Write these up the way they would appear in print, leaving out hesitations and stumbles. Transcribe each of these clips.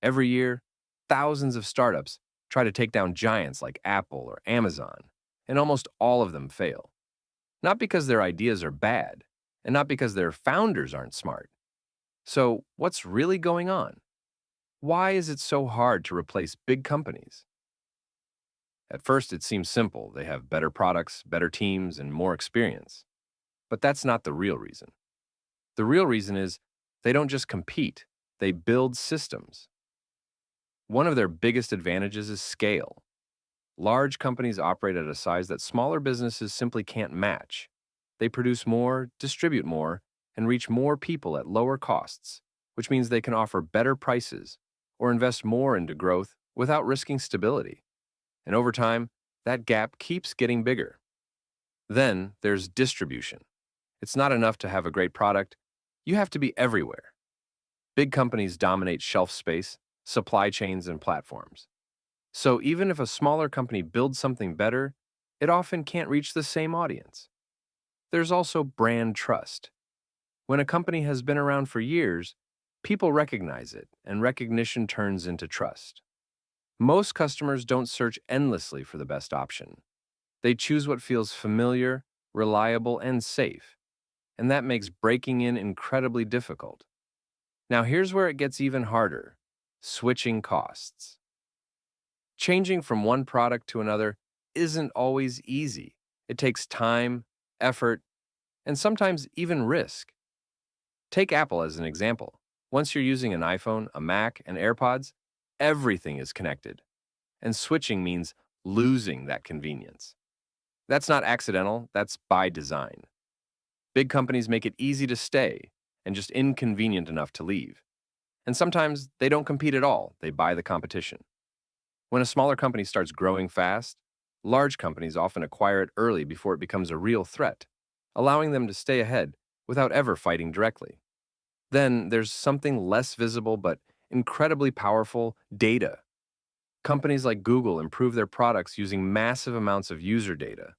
Every year, thousands of startups try to take down giants like Apple or Amazon, and almost all of them fail. Not because their ideas are bad, and not because their founders aren't smart. So, what's really going on? Why is it so hard to replace big companies? At first, it seems simple. They have better products, better teams, and more experience. But that's not the real reason. The real reason is they don't just compete, they build systems. One of their biggest advantages is scale. Large companies operate at a size that smaller businesses simply can't match. They produce more, distribute more, and reach more people at lower costs, which means they can offer better prices or invest more into growth without risking stability. And over time, that gap keeps getting bigger. Then there's distribution. It's not enough to have a great product, you have to be everywhere. Big companies dominate shelf space, supply chains, and platforms. So even if a smaller company builds something better, it often can't reach the same audience. There's also brand trust. When a company has been around for years, people recognize it, and recognition turns into trust. Most customers don't search endlessly for the best option. They choose what feels familiar, reliable, and safe, and that makes breaking in incredibly difficult. Now, here's where it gets even harder: switching costs. Changing from one product to another isn't always easy. It takes time, effort, and sometimes even risk. Take Apple as an example. Once you're using an iPhone, a Mac, and AirPods, everything is connected. And switching means losing that convenience. That's not accidental, that's by design. Big companies make it easy to stay and just inconvenient enough to leave. And sometimes they don't compete at all, they buy the competition. When a smaller company starts growing fast, large companies often acquire it early before it becomes a real threat, allowing them to stay ahead without ever fighting directly. Then there's something less visible but incredibly powerful: data. Companies like Google improve their products using massive amounts of user data.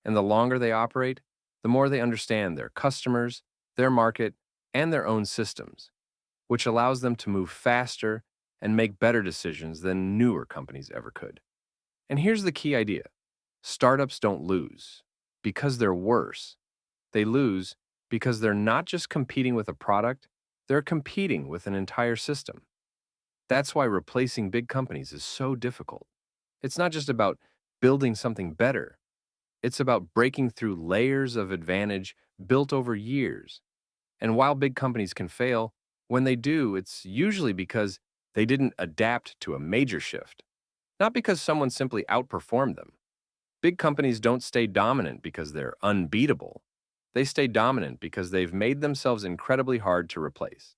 And the longer they operate, the more they understand their customers, their market, and their own systems, which allows them to move faster and make better decisions than newer companies ever could. And here's the key idea: startups don't lose because they're worse. They lose because they're not just competing with a product, they're competing with an entire system. That's why replacing big companies is so difficult. It's not just about building something better, it's about breaking through layers of advantage built over years. And while big companies can fail, when they do, it's usually because they didn't adapt to a major shift, not because someone simply outperformed them. Big companies don't stay dominant because they're unbeatable. They stay dominant because they've made themselves incredibly hard to replace.